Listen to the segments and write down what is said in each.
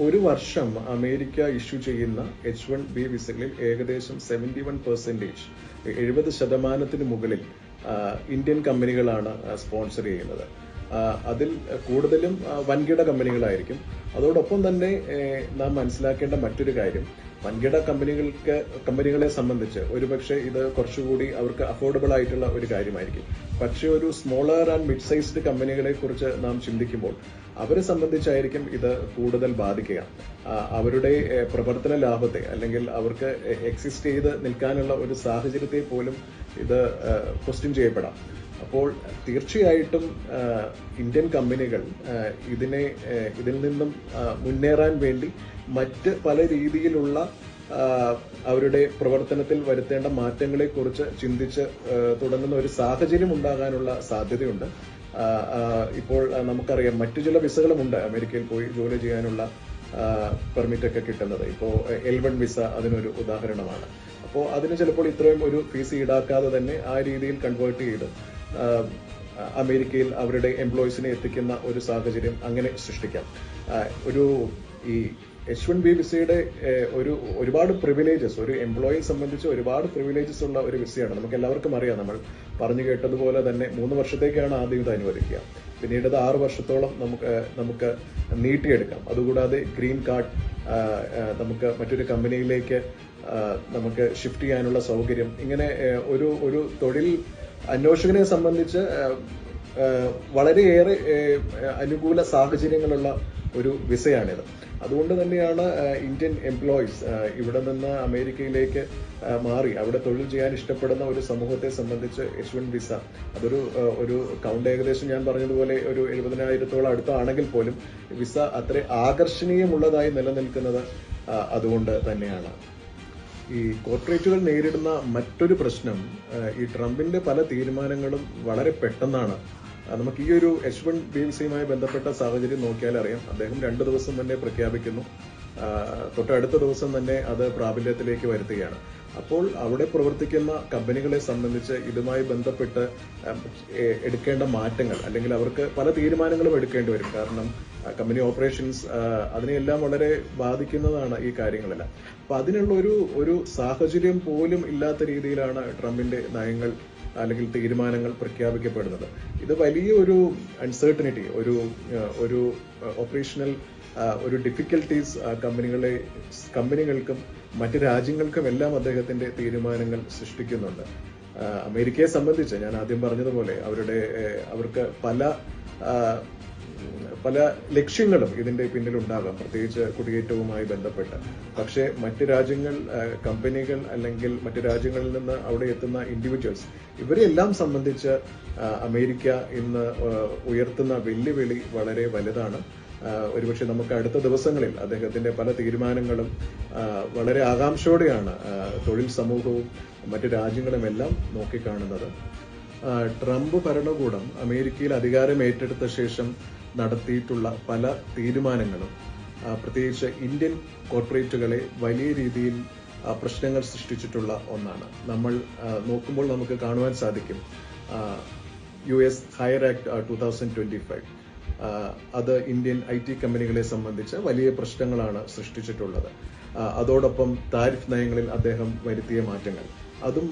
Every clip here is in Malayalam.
ഒരു വർഷം അമേരിക്ക ഇഷ്യൂ ചെയ്യുന്ന H1B വിസകളിൽ ഏകദേശം 71%, 70% മുകളിൽ ഇന്ത്യൻ കമ്പനികളാണ് സ്പോൺസർ ചെയ്യുന്നത്. അതിൽ കൂടുതലും വൻകിട കമ്പനികളായിരിക്കും. അതോടൊപ്പം തന്നെ നാം മനസ്സിലാക്കേണ്ട മറ്റൊരു കാര്യം, വൻകിട കമ്പനികളെ സംബന്ധിച്ച് ഒരുപക്ഷെ ഇത് കുറച്ചുകൂടി അവർക്ക് അഫോർഡബിൾ ആയിട്ടുള്ള ഒരു കാര്യമായിരിക്കും. പക്ഷേ ഒരു സ്മോളർ ആൻഡ് മിഡ് സൈസ്ഡ് കമ്പനികളെ കുറിച്ച് നാം ചിന്തിക്കുമ്പോൾ അവരെ സംബന്ധിച്ചായിരിക്കും ഇത് കൂടുതൽ ബാധിക്കുക. അവരുടെ പ്രവർത്തന ലാഭത്തെ അല്ലെങ്കിൽ അവർക്ക് എക്സിസ്റ്റ് ചെയ്ത് നിൽക്കാനുള്ള ഒരു സാഹചര്യത്തെ പോലും ഇത് ക്വസ്റ്റ്യൻ ചെയ്യപ്പെടാം. അപ്പോൾ തീർച്ചയായിട്ടും ഇന്ത്യൻ കമ്പനികൾ ഇതിൽ നിന്നും മുന്നേറാൻ വേണ്ടി മറ്റ് പല രീതിയിലുള്ള അവരുടെ പ്രവർത്തനത്തിൽ വരുത്തേണ്ട മാറ്റങ്ങളെ കുറിച്ച് ചിന്തിച്ച് തുടങ്ങുന്ന ഒരു സാഹചര്യം ഉണ്ടാകാനുള്ള സാധ്യതയുണ്ട്. ഇപ്പോൾ നമുക്കറിയാം മറ്റു ചില വിസകളുമുണ്ട് അമേരിക്കയിൽ പോയി ജോലി ചെയ്യാനുള്ള പെർമിറ്റ് ഒക്കെ കിട്ടുന്നത്. ഇപ്പോൾ L1 വിസ അതിനൊരു ഉദാഹരണമാണ്. അപ്പോൾ അതിന് ചിലപ്പോൾ ഇത്രയും ഒരു ഫീസ് ഈടാക്കാതെ തന്നെ ആ രീതിയിൽ കൺവേർട്ട് ചെയ്ത് അമേരിക്കയിൽ അവരുടെ എംപ്ലോയീസിനെ എത്തിക്കുന്ന ഒരു സാഹചര്യം അങ്ങനെ സൃഷ്ടിക്കാം. ഈ H1B വിസയുടെ ഒരുപാട് പ്രിവിലേജസ്, ഒരു എംപ്ലോയിയെ സംബന്ധിച്ച് ഒരുപാട് പ്രിവിലേജസ് ഉള്ള ഒരു വിസയാണ്. നമുക്ക് എല്ലാവർക്കും അറിയാം. നമ്മൾ പറഞ്ഞു കേട്ടതുപോലെ തന്നെ 3 വർഷത്തേക്കാണ് ആദ്യം ഇത് അനുവദിക്കുക. പിന്നീട് അത് 6 വർഷത്തോളം നമുക്ക് നീട്ടിയെടുക്കാം. അതുകൂടാതെ ഗ്രീൻ കാർഡ് നമുക്ക് മറ്റൊരു കമ്പനിയിലേക്ക് നമുക്ക് ഷിഫ്റ്റ് ചെയ്യാനുള്ള സൗകര്യം, ഇങ്ങനെ ഒരു തൊഴിൽ അന്വേഷകനെ സംബന്ധിച്ച് വളരെയേറെ അനുകൂല സാഹചര്യങ്ങളുള്ള ഒരു വിസയാണിത്. അതുകൊണ്ട് തന്നെയാണ് ഇന്ത്യൻ എംപ്ലോയീസ് ഇവിടെ നിന്ന് അമേരിക്കയിലേക്ക് മാറി അവിടെ തൊഴിൽ ചെയ്യാൻ ഇഷ്ടപ്പെടുന്ന ഒരു സമൂഹത്തെ സംബന്ധിച്ച് H1 വിസ ഒരു കൗണ്ട് ഏകദേശം ഞാൻ പറഞ്ഞതുപോലെ ഒരു 70,000-ഓളം അടുത്താണെങ്കിൽ പോലും വിസ അത്ര ആകർഷണീയമുള്ളതായി നിലനിൽക്കുന്നത് അതുകൊണ്ട് തന്നെയാണ്. ഈ കോർപ്പറേറ്റുകൾ നേരിടുന്ന മറ്റൊരു പ്രശ്നം, ഈ ട്രംപിന്റെ പല തീരുമാനങ്ങളും വളരെ പെട്ടെന്നാണ്. നമുക്ക് ഈ ഒരു H1B വിസയുമായി ബന്ധപ്പെട്ട സാഹചര്യം നോക്കിയാൽ അറിയാം. അദ്ദേഹം 2 ദിവസം തന്നെ പ്രഖ്യാപിക്കുന്നു, തൊട്ടടുത്ത ദിവസം തന്നെ അത് പ്രാബല്യത്തിലേക്ക് വരുത്തുകയാണ്. അപ്പോൾ അവിടെ പ്രവർത്തിക്കുന്ന കമ്പനികളെ സംബന്ധിച്ച് ഇതുമായി ബന്ധപ്പെട്ട് എടുക്കേണ്ട മാറ്റങ്ങൾ അല്ലെങ്കിൽ അവർക്ക് പല തീരുമാനങ്ങളും എടുക്കേണ്ടി വരും. കാരണം കമ്പനി ഓപ്പറേഷൻസ് അതിനെല്ലാം വളരെ ബാധിക്കുന്നതാണ് ഈ കാര്യങ്ങളെല്ലാം. അപ്പൊ അതിനുള്ള ഒരു സാഹചര്യം പോലും ഇല്ലാത്ത രീതിയിലാണ് ട്രംപിന്റെ നയങ്ങൾ അല്ലെങ്കിൽ തീരുമാനങ്ങൾ പ്രഖ്യാപിക്കപ്പെടുന്നത്. ഇത് വലിയ ഒരു അൺസർട്ടനിറ്റി, ഒരു ഓപ്പറേഷണൽ ഒരു ഡിഫിക്കൽട്ടീസ് കമ്പനികൾക്കും മറ്റ് രാജ്യങ്ങൾക്കും എല്ലാം അദ്ദേഹത്തിന്റെ തീരുമാനങ്ങൾ സൃഷ്ടിക്കുന്നുണ്ട്. അമേരിക്കയെ സംബന്ധിച്ച് ഞാൻ ആദ്യം പറഞ്ഞതുപോലെ അവർക്ക് പല ലക്ഷ്യങ്ങളും ഇതിന്റെ പിന്നിലുണ്ടാകാം, പ്രത്യേകിച്ച് കുടിയേറ്റവുമായി ബന്ധപ്പെട്ട്. പക്ഷേ മറ്റ് രാജ്യങ്ങൾ, കമ്പനികൾ അല്ലെങ്കിൽ മറ്റ് രാജ്യങ്ങളിൽ നിന്ന് അവിടെ എത്തുന്ന ഇൻഡിവിജ്വൽസ്, ഇവരെല്ലാം സംബന്ധിച്ച് അമേരിക്ക ഇന്ന് ഉയർത്തുന്ന വെല്ലുവിളി വളരെ വലുതാണ്. ഒരുപക്ഷെ നമുക്ക് അടുത്ത ദിവസങ്ങളിൽ അദ്ദേഹത്തിന്റെ പല തീരുമാനങ്ങളും വളരെ ആകാംക്ഷയോടെയാണ് തൊഴിൽ സമൂഹവും മറ്റു രാജ്യങ്ങളും എല്ലാം നോക്കിക്കാണുന്നത്. ട്രംപ് ഭരണകൂടം അമേരിക്കയിൽ അധികാരം ഏറ്റെടുത്ത ശേഷം നടത്തിയിട്ടുള്ള പല തീരുമാനങ്ങളും പ്രത്യേകിച്ച് ഇന്ത്യൻ കോർപ്പറേറ്റുകളെ വലിയ രീതിയിൽ പ്രശ്നങ്ങൾ സൃഷ്ടിച്ചിട്ടുള്ള ഒന്നാണ്. നമ്മൾ നോക്കുമ്പോൾ നമുക്ക് കാണുവാൻ സാധിക്കും US ഹയർ ആക്ട് 2025 അത് ഇന്ത്യൻ IT കമ്പനികളെ സംബന്ധിച്ച് വലിയ പ്രശ്നങ്ങളാണ് സൃഷ്ടിച്ചിട്ടുള്ളത്. അതോടൊപ്പം താരിഫ് നയങ്ങളിൽ അദ്ദേഹം വരുത്തിയ മാറ്റങ്ങൾ അതും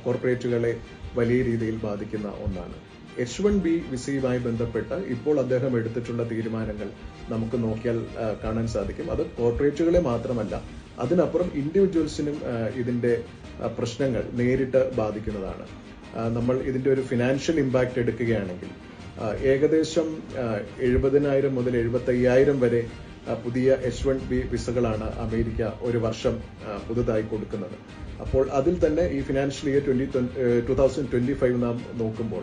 കോർപ്പറേറ്റുകളെ വലിയ രീതിയിൽ ബാധിക്കുന്ന ഒന്നാണ്. H1B വിസയുമായി ബന്ധപ്പെട്ട് ഇപ്പോൾ അദ്ദേഹം എടുത്തിട്ടുള്ള തീരുമാനങ്ങൾ നമുക്ക് നോക്കിയാൽ കാണാൻ സാധിക്കും. അത് കോർപ്പറേറ്റുകളെ മാത്രമല്ല, അതിനപ്പുറം ഇൻഡിവിജ്വൽസിനും ഇതിന്റെ പ്രശ്നങ്ങൾ നേരിട്ട് ബാധിക്കുന്നതാണ്. നമ്മൾ ഇതിന്റെ ഒരു ഫിനാൻഷ്യൽ ഇമ്പാക്ട് എടുക്കുകയാണെങ്കിൽ ഏകദേശം 70,000 മുതൽ 75,000 വരെ പുതിയ H1B വിസകളാണ് അമേരിക്ക ഒരു വർഷം പുതുതായി കൊടുക്കുന്നത്. അപ്പോൾ അതിൽ തന്നെ ഈ ഫിനാൻഷ്യൽ ഇയർ 2025 നാം നോക്കുമ്പോൾ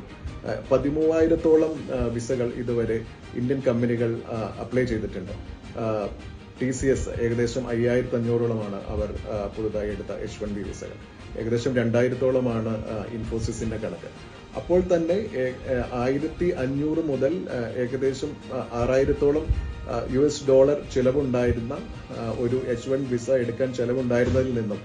13,000-ഓളം വിസകൾ ഇതുവരെ ഇന്ത്യൻ കമ്പനികൾ അപ്ലൈ ചെയ്തിട്ടുണ്ട്. TCS ഏകദേശം 5,500-ഓളമാണ് അവർ പുതുതായി എടുത്ത H1B വിസകൾ. ഏകദേശം 2,000-ഓളമാണ് ഇൻഫോസിസിന്റെ കണക്ക്. അപ്പോൾ തന്നെ $1,500 മുതൽ ഏകദേശം 6,000-ഓളം $US ചിലവുണ്ടായിരുന്ന ഒരു H1 വിസ എടുക്കാൻ ചെലവുണ്ടായിരുന്നതിൽ നിന്നും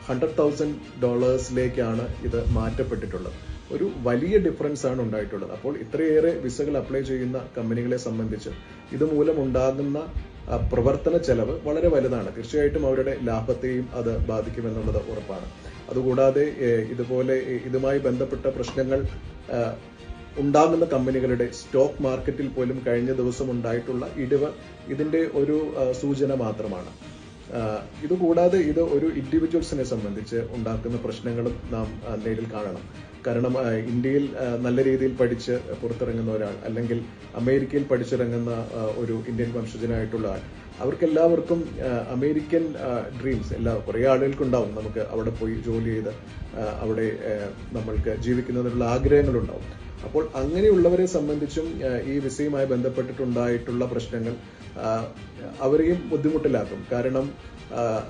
$100,000 ഇത് മാറ്റപ്പെട്ടിട്ടുള്ളത്. ഒരു വലിയ ഡിഫറൻസ് ആണ് ഉണ്ടായിട്ടുള്ളത്. അപ്പോൾ ഇത്രയേറെ വിസകൾ അപ്ലൈ ചെയ്യുന്ന കമ്പനികളെ സംബന്ധിച്ച് ഇതുമൂലം ഉണ്ടാകുന്ന പ്രവർത്തന ചെലവ് വളരെ വലുതാണ്. തീർച്ചയായിട്ടും അവരുടെ ലാഭത്തെയും അത് ബാധിക്കുമെന്നുള്ളത് ഉറപ്പാണ്. അതുകൂടാതെ ഇതുപോലെ ഇതുമായി ബന്ധപ്പെട്ട പ്രശ്നങ്ങൾ ഉണ്ടാകുന്ന കമ്പനികളുടെ സ്റ്റോക്ക് മാർക്കറ്റിൽ പോലും കഴിഞ്ഞ ദിവസം ഉണ്ടായിട്ടുള്ള ഇടിവ് ഇതിന്റെ ഒരു സൂചന മാത്രമാണ്. ഇതുകൂടാതെ ഇത് ഒരു ഇൻഡിവിജ്വൽസിനെ സംബന്ധിച്ച് ഉണ്ടാക്കുന്ന പ്രശ്നങ്ങളും നാം നേരിൽ കാണണം. കാരണം ഇന്ത്യയിൽ നല്ല രീതിയിൽ പഠിച്ച് പുറത്തിറങ്ങുന്ന ഒരാൾ, അല്ലെങ്കിൽ അമേരിക്കയിൽ പഠിച്ചിറങ്ങുന്ന ഒരു ഇന്ത്യൻ വംശജനായിട്ടുള്ള ആൾ, അവർക്കെല്ലാവർക്കും അമേരിക്കൻ ഡ്രീംസ് കുറേ ആളുകൾക്കുണ്ടാവും. നമുക്ക് അവിടെ പോയി ജോലി ചെയ്ത് അവിടെ നമ്മൾക്ക് ജീവിക്കുന്നതിനുള്ള ആഗ്രഹങ്ങളുണ്ടാവും. അപ്പോൾ അങ്ങനെയുള്ളവരെ സംബന്ധിച്ചും ഈ വിസയുമായി ബന്ധപ്പെട്ടിട്ടുണ്ടായിട്ടുള്ള പ്രശ്നങ്ങൾ അവരെയും ബുദ്ധിമുട്ടിലാക്കും. കാരണം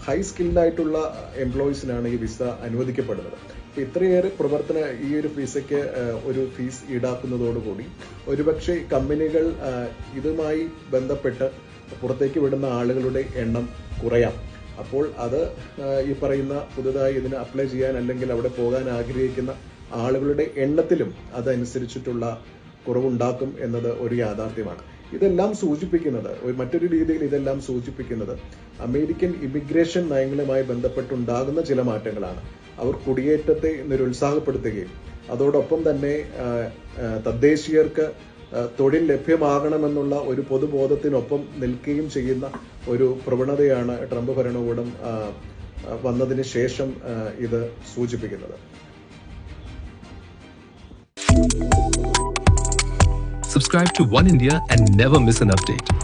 ഹൈ സ്കിൽഡ് ആയിട്ടുള്ള എംപ്ലോയീസിനാണ് ഈ വിസ അനുവദിക്കപ്പെടുന്നത്. അപ്പൊ ഇത്രയേറെ ഈ ഒരു വിസയ്ക്ക് ഒരു ഫീസ് ഈടാക്കുന്നതോടുകൂടി ഒരുപക്ഷെ കമ്പനികൾ ഇതുമായി ബന്ധപ്പെട്ട് പുറത്തേക്ക് വിടുന്ന ആളുകളുടെ എണ്ണം കുറയാം. അപ്പോൾ അത് ഈ പറയുന്ന പുതുതായി ഇതിന് അപ്ലൈ ചെയ്യാൻ അല്ലെങ്കിൽ അവിടെ പോകാൻ ആഗ്രഹിക്കുന്ന ആളുകളുടെ എണ്ണത്തിലും അതനുസരിച്ചിട്ടുള്ള കുറവുണ്ടാക്കും എന്നത് ഒരു യാഥാർത്ഥ്യമാണ്. ഇതെല്ലാം സൂചിപ്പിക്കുന്നത്, മറ്റൊരു രീതിയിൽ ഇതെല്ലാം സൂചിപ്പിക്കുന്നത് അമേരിക്കൻ ഇമിഗ്രേഷൻ നയങ്ങളുമായി ബന്ധപ്പെട്ടുണ്ടാകുന്ന ചില മാറ്റങ്ങളാണ്. അവർ കുടിയേറ്റത്തെ നിരുത്സാഹപ്പെടുത്തുകയും അതോടൊപ്പം തന്നെ തദ്ദേശീയർക്ക് തൊഴിൽ ലഭ്യമാകണമെന്നുള്ള ഒരു പൊതുബോധത്തിനൊപ്പം നിൽക്കുകയും ചെയ്യുന്ന ഒരു പ്രവണതയാണ് ട്രംപ് ഭരണകൂടം വന്നതിന് ശേഷം ഇത് സൂചിപ്പിക്കുന്നത്. Subscribe to One India and never miss an update.